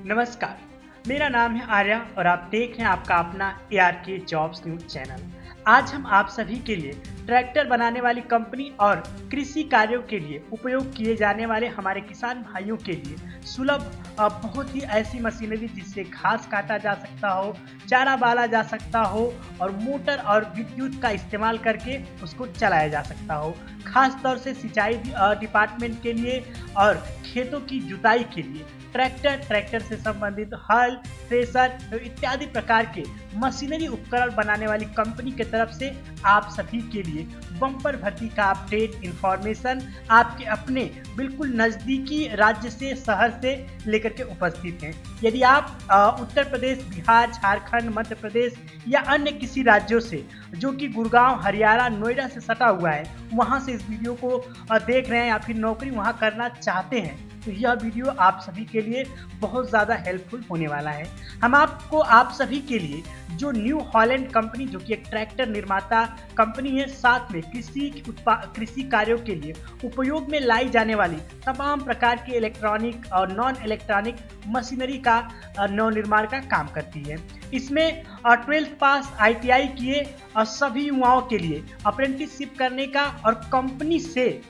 नमस्कार, मेरा नाम है आर्या और आप देख रहे हैं आपका अपना ARK जॉब्स न्यूज चैनल। आज हम आप सभी के लिए ट्रैक्टर बनाने वाली कंपनी और कृषि कार्यों के लिए उपयोग किए जाने वाले हमारे किसान भाइयों के लिए सुलभ बहुत ही ऐसी मशीनरी जिससे घास काटा जा सकता हो, चारा बाला जा सकता हो और मोटर और विद्युत का इस्तेमाल करके उसको चलाया जा सकता हो। खास तौर से सिंचाई डिपार्टमेंट के लिए और खेतों की जुताई के लिए ट्रैक्टर से संबंधित हल, थ्रेसर इत्यादि प्रकार के मशीनरी उपकरण बनाने वाली कंपनी की तरफ से आप सभी के लिए बम्पर भर्ती का अपडेट इंफॉर्मेशन आपके अपने बिल्कुल नज़दीकी राज्य से, शहर से लेकर के उपस्थित हैं। यदि आप उत्तर प्रदेश, बिहार, झारखंड, मध्य प्रदेश या अन्य किसी राज्यों से जो कि गुड़गांव, हरियाणा, नोएडा से सटा हुआ है, वहां से इस वीडियो को देख रहे हैं या फिर नौकरी वहां करना चाहते हैं, तो यह वीडियो आप सभी के लिए बहुत ज़्यादा हेल्पफुल होने वाला है। हम आपको आप सभी के लिए जो न्यू हॉलैंड कंपनी, जो कि एक ट्रैक्टर निर्माता कंपनी है, साथ में कृषि कार्यों के लिए उपयोग में लाई जाने वाली तमाम प्रकार के इलेक्ट्रॉनिक और नॉन इलेक्ट्रॉनिक मशीनरी का नवनिर्माण का काम करती है। इसमें 12th पास ITI किए और सभी युवाओं के लिए अप्रेंटिसशिप करने का और कंपनी से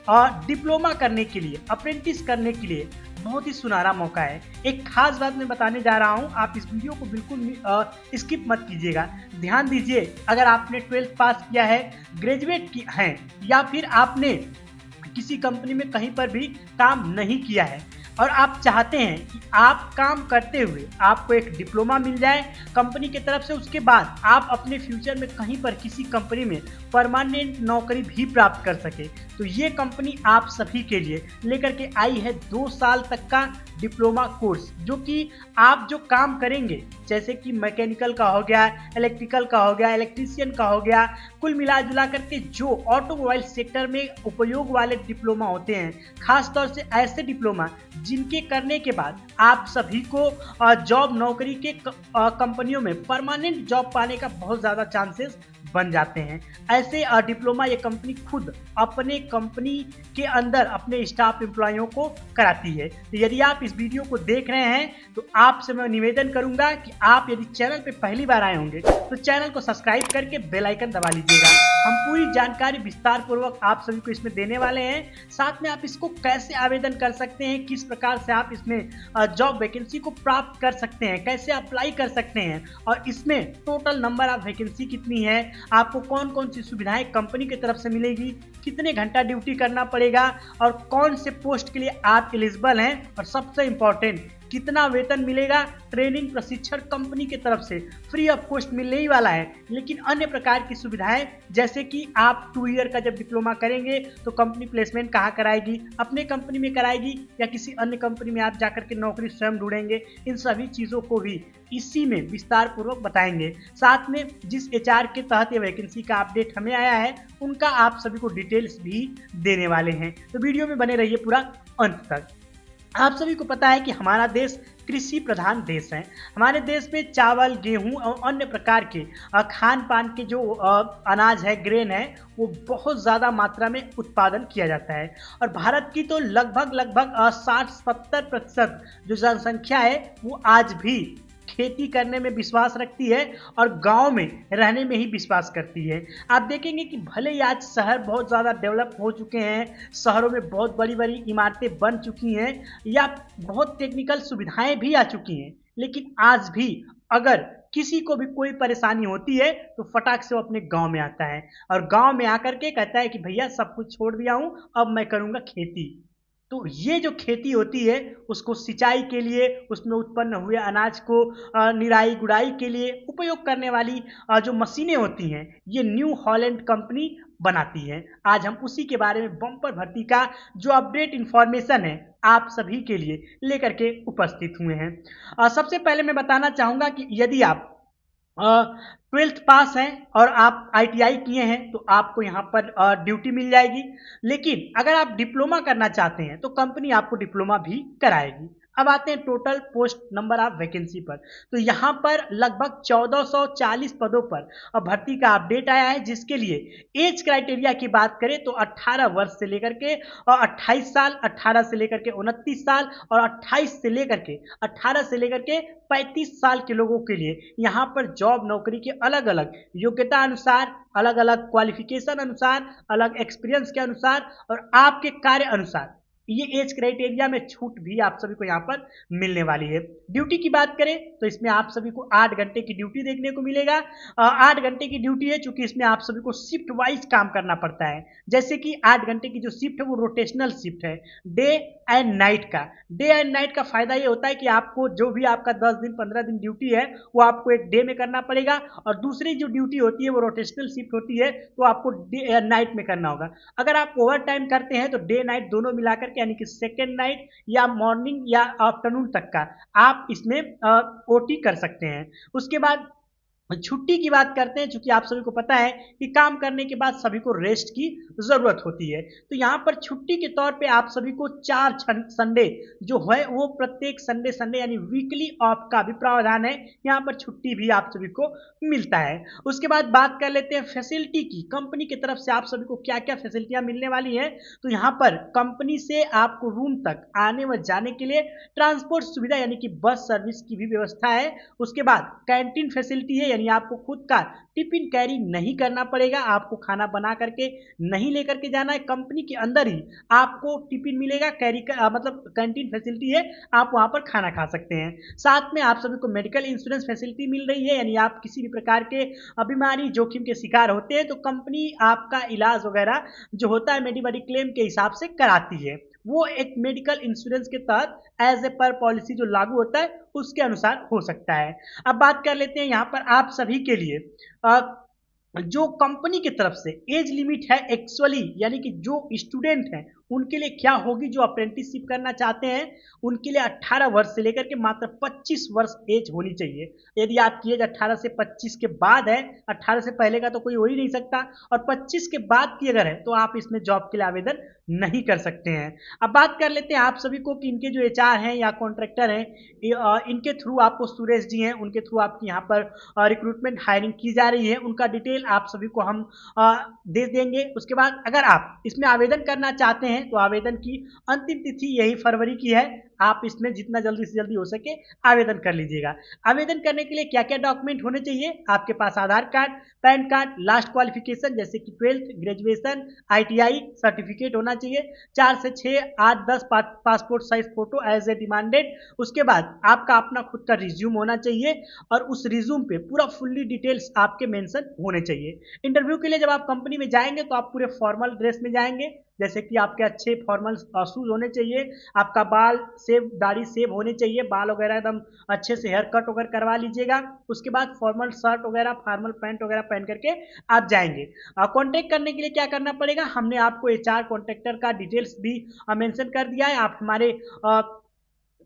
और डिप्लोमा करने के लिए, अप्रेंटिस करने के लिए बहुत ही सुनहरा मौका है। एक खास बात मैं बताने जा रहा हूं, आप इस वीडियो को बिल्कुल स्किप मत कीजिएगा। ध्यान दीजिए, अगर आपने 12th पास किया है, ग्रेजुएट की हैं या फिर आपने किसी कंपनी में कहीं पर भी काम नहीं किया है और आप चाहते हैं कि आप काम करते हुए आपको एक डिप्लोमा मिल जाए कंपनी की तरफ से, उसके बाद आप अपने फ्यूचर में कहीं पर किसी कंपनी में परमानेंट नौकरी भी प्राप्त कर सके, तो ये कंपनी आप सभी के लिए लेकर के आई है 2 साल तक का डिप्लोमा कोर्स, जो कि आप जो काम करेंगे, जैसे कि मैकेनिकल का हो गया, इलेक्ट्रिकल का हो गया, इलेक्ट्रीशियन का हो गया, कुल मिला जुला करके जो ऑटोमोबाइल सेक्टर में उपयोग वाले डिप्लोमा होते हैं, खास तौर से ऐसे डिप्लोमा जिनके करने के बाद आप सभी को जॉब, नौकरी के कंपनियों में परमानेंट जॉब पाने का बहुत ज़्यादा चांसेस बन जाते हैं। ऐसे डिप्लोमा ये कंपनी खुद अपने कंपनी के अंदर अपने स्टाफ एम्प्लॉयों को कराती है। तो यदि आप इस वीडियो को देख रहे हैं तो आपसे मैं निवेदन करूंगा कि आप यदि चैनल पे पहली बार आए होंगे तो चैनल को सब्सक्राइब करके बेल आइकन दबा लीजिएगा। हम पूरी जानकारी विस्तार पूर्वक आप सभी को इसमें देने वाले हैं। साथ में आप इसको कैसे आवेदन कर सकते हैं, किस प्रकार से आप इसमें जॉब वैकेंसी को प्राप्त कर सकते हैं, कैसे अप्लाई कर सकते हैं और इसमें टोटल नंबर ऑफ वैकेंसी कितनी है, आपको कौन कौन सी सुविधाएं कंपनी की तरफ से मिलेगी, कितने घंटा ड्यूटी करना पड़ेगा और कौन से पोस्ट के लिए आप एलिजिबल हैं, और सबसे इंपॉर्टेंट कितना वेतन मिलेगा। ट्रेनिंग प्रशिक्षण कंपनी की तरफ से फ्री ऑफ कॉस्ट मिलने ही वाला है, लेकिन अन्य प्रकार की सुविधाएं जैसे कि आप 2 ईयर का जब डिप्लोमा करेंगे तो कंपनी प्लेसमेंट कहाँ कराएगी, अपने कंपनी में कराएगी या किसी अन्य कंपनी में आप जाकर के नौकरी स्वयं ढूंढेंगे, इन सभी चीज़ों को भी इसी में विस्तार पूर्वक बताएंगे। साथ में जिस HR के तहत ये वैकेंसी का अपडेट हमें आया है, उनका आप सभी को डिटेल्स भी देने वाले हैं, तो वीडियो में बने रहिए पूरा अंत तक। आप सभी को पता है कि हमारा देश कृषि प्रधान देश है। हमारे देश में चावल, गेहूं और अन्य प्रकार के खान पान के जो अनाज है, ग्रेन है, वो बहुत ज़्यादा मात्रा में उत्पादन किया जाता है और भारत की तो लगभग 60-70% जो जनसंख्या है वो आज भी खेती करने में विश्वास रखती है और गांव में रहने में ही विश्वास करती है। आप देखेंगे कि भले ही आज शहर बहुत ज़्यादा डेवलप हो चुके हैं, शहरों में बहुत बड़ी बड़ी इमारतें बन चुकी हैं या बहुत टेक्निकल सुविधाएं भी आ चुकी हैं, लेकिन आज भी अगर किसी को भी कोई परेशानी होती है तो फटाक से वो अपने गांव में आता है और गांव में आकर के कहता है कि भैया सब कुछ छोड़ दिया हूँ, अब मैं करूँगा खेती। तो ये जो खेती होती है उसको सिंचाई के लिए, उसमें उत्पन्न हुए अनाज को निराई गुड़ाई के लिए उपयोग करने वाली जो मशीनें होती हैं, ये न्यू हॉलैंड कंपनी बनाती है। आज हम उसी के बारे में बम्पर भर्ती का जो अपडेट इंफॉर्मेशन है आप सभी के लिए लेकर के उपस्थित हुए हैं। सबसे पहले मैं बताना चाहूँगा कि यदि आप 12th पास हैं और आप ITI किए हैं तो आपको यहाँ पर ड्यूटी मिल जाएगी, लेकिन अगर आप डिप्लोमा करना चाहते हैं तो कंपनी आपको डिप्लोमा भी कराएगी। अब आते हैं total post number of vacancy पर। तो यहाँ पर लगभग 1440 पदों पर अब भर्ती का अपडेट आया है, जिसके लिए एज क्राइटेरिया की बात करें तो 18 वर्ष से लेकर के और 28 साल, 18 से लेकर के 29 साल और 28 से लेकर के 18 से लेकर के 35 साल के लोगों के लिए यहाँ पर जॉब नौकरी के अलग अलग योग्यता अनुसार, अलग अलग क्वालिफिकेशन अनुसार, अलग एक्सपीरियंस के अनुसार और आपके कार्य अनुसार ये एज क्राइटेरिया में छूट भी आप सभी को यहाँ पर मिलने वाली है। ड्यूटी की बात करें तो इसमें आप सभी को 8 घंटे की ड्यूटी देखने को मिलेगा। 8 घंटे की ड्यूटी है, चूंकि इसमें आप सभी को शिफ्ट वाइज काम करना पड़ता है। जैसे कि 8 घंटे की जो शिफ्ट है वो रोटेशनल शिफ्ट है, डे एंड नाइट का। डे एंड नाइट का फायदा ये होता है कि आपको जो भी आपका 10 दिन 15 दिन ड्यूटी है वो आपको एक डे में करना पड़ेगा, और दूसरी जो ड्यूटी होती है वो रोटेशनल शिफ्ट होती है तो आपको नाइट में करना होगा। अगर आप ओवर टाइम करते हैं तो डे नाइट दोनों मिलाकर यानी कि सेकेंड नाइट या मॉर्निंग या आफ्टरनून तक का आप इसमें ओटी कर सकते हैं। उसके बाद छुट्टी की बात करते हैं, चूंकि आप सभी को पता है कि काम करने के बाद सभी को रेस्ट की जरूरत होती है, तो यहाँ पर छुट्टी के तौर पे आप सभी को 4 संडे जो है वो प्रत्येक संडे यानी वीकली ऑफ का भी प्रावधान है, यहाँ पर छुट्टी भी आप सभी को मिलता है। उसके बाद बात कर लेते हैं फैसिलिटी की। कंपनी की तरफ से आप सभी को क्या क्या फैसिलिटियां मिलने वाली है, तो यहाँ पर कंपनी से आपको रूम तक आने व जाने के लिए ट्रांसपोर्ट सुविधा यानी कि बस सर्विस की भी व्यवस्था है। उसके बाद कैंटीन फैसिलिटी है, यानी आपको खुद का टिफिन कैरी नहीं करना पड़ेगा, आपको खाना बना करके नहीं लेकर के जाना है, कंपनी के अंदर ही आपको टिफिन मिलेगा, कैरी का मतलब कैंटीन फैसिलिटी है, आप वहां पर खाना खा सकते हैं। साथ में आप सभी को मेडिकल इंश्योरेंस फैसिलिटी मिल रही है, यानी आप किसी भी प्रकार के बीमारी जोखिम के शिकार होते हैं तो कंपनी आपका इलाज वगैरह जो होता है मेडिकल क्लेम के हिसाब से कराती है, वो एक मेडिकल इंश्योरेंस के तहत एज ए पर पॉलिसी जो लागू होता है उसके अनुसार हो सकता है। अब बात कर लेते हैं यहाँ पर आप सभी के लिए जो कंपनी की तरफ से एज लिमिट है एक्चुअली, यानी कि जो स्टूडेंट हैं उनके लिए क्या होगी, जो अप्रेंटिसशिप करना चाहते हैं उनके लिए 18 वर्ष से लेकर के मात्र 25 वर्ष एज होनी चाहिए। यदि आपकी एज 18 से 25 के बाद है, 18 से पहले का तो कोई हो ही नहीं सकता, और 25 के बाद की अगर है तो आप इसमें जॉब के लिए आवेदन नहीं कर सकते हैं। अब बात कर लेते हैं आप सभी को कि इनके जो एचआर हैं या कॉन्ट्रैक्टर हैं, इनके थ्रू आपको सुरेश जी हैं, उनके थ्रू आपकी यहाँ पर रिक्रूटमेंट हायरिंग की जा रही है, उनका डिटेल आप सभी को हम दे देंगे। उसके बाद अगर आप इसमें आवेदन करना चाहते हैं तो आवेदन की अंतिम तिथि यही फरवरी की है, आप इसमें जितना जल्दी से जल्दी हो सके आवेदन कर लीजिएगा। आवेदन करने के लिए क्या क्या डॉक्यूमेंट होने चाहिए, आपके पास Aadhaar card, PAN card, last qualification जैसे कि 12th, ग्रेजुएशन, आईटीआई सर्टिफिकेट होना चाहिए, 4 से 6, 8, 10 passport size photo as a demanded. उसके बाद आपका अपना खुद का रिज्यूम होना चाहिए और उस रिज्यूम पे पूरा फुल्ली डिटेल्स आपके मेंशन होने चाहिए। इंटरव्यू के लिए जब आप कंपनी में जाएंगे तो आप पूरे फॉर्मल ड्रेस में जाएंगे, जैसे कि आपके अच्छे फॉर्मल शूज होने चाहिए, आपका बाल सेव, दाढ़ी सेव होने चाहिए, बाल वगैरह एकदम अच्छे से हेयर कट वगैरह करवा लीजिएगा। उसके बाद फॉर्मल शर्ट वगैरह, फॉर्मल पैंट वगैरह पहन करके आप जाएंगे। कांटेक्ट करने के लिए क्या करना पड़ेगा, हमने आपको एचआर कॉन्ट्रैक्टर का डिटेल्स भी मेंशन कर दिया है। आप हमारे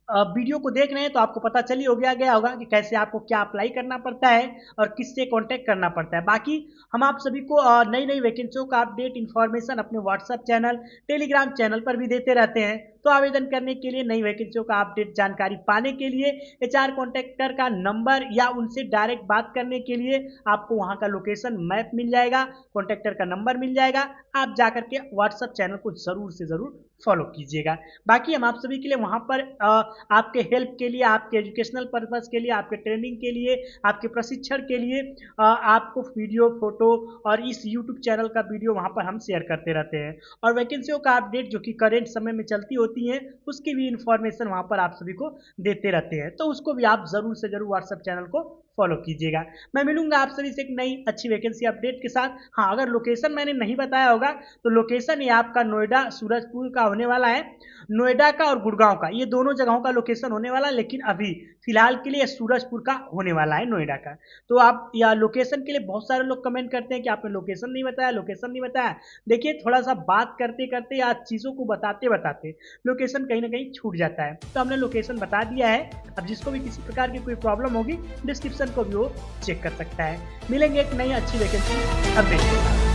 वीडियो को देख रहे हैं तो आपको पता चल ही हो गया होगा कि कैसे आपको क्या अप्लाई करना पड़ता है और किससे कांटेक्ट करना पड़ता है। बाकी हम आप सभी को नई नई वैकेंसियों का अपडेट इन्फॉर्मेशन अपने व्हाट्सएप चैनल, टेलीग्राम चैनल पर भी देते रहते हैं, तो आवेदन करने के लिए, नई वैकेंसियों का अपडेट जानकारी पाने के लिए एचआर कॉन्ट्रैक्टर का नंबर या उनसे डायरेक्ट बात करने के लिए आपको वहां का लोकेशन मैप मिल जाएगा, कॉन्ट्रैक्टर का नंबर मिल जाएगा, आप जाकर के व्हाट्सएप चैनल को जरूर से जरूर फॉलो कीजिएगा। बाकी हम आप सभी के लिए वहां पर आपके हेल्प के लिए, आपके एजुकेशनल पर्पस के लिए, आपके ट्रेनिंग के लिए, आपके प्रशिक्षण के लिए आपको वीडियो, फोटो और इस यूट्यूब चैनल का वीडियो वहां पर हम शेयर करते रहते हैं, और वैकेंसियों का अपडेट जो कि करेंट समय में चलती होती हैं उसकी भी इंफॉर्मेशन वहां पर आप सभी को देते रहते हैं, तो उसको भी आप जरूर से जरूर व्हाट्सएप चैनल को फॉलो कीजिएगा। मैं मिलूंगा आप सभी से एक नई अच्छी वैकेंसी अपडेट के साथ। हाँ, अगर लोकेशन मैंने नहीं बताया होगा तो लोकेशन ये आपका नोएडा, सूरजपुर का होने वाला है, नोएडा का और गुड़गांव का, ये दोनों जगहों का लोकेशन होने वाला है, लेकिन अभी फिलहाल के लिए सूरजपुर का होने वाला है, नोएडा का। तो आप या लोकेशन के लिए बहुत सारे लोग कमेंट करते हैं कि आपने लोकेशन नहीं बताया, लोकेशन नहीं बताया। देखिए, थोड़ा सा बात करते करते या चीज़ों को बताते बताते लोकेशन कहीं ना कहीं छूट जाता है, तो हमने लोकेशन बता दिया है। अब जिसको भी किसी प्रकार की कोई प्रॉब्लम होगी डिस्क्रिप्शन को भी वो चेक कर सकता है। मिलेंगे एक नई अच्छी वैकेंसी अपडेट के साथ।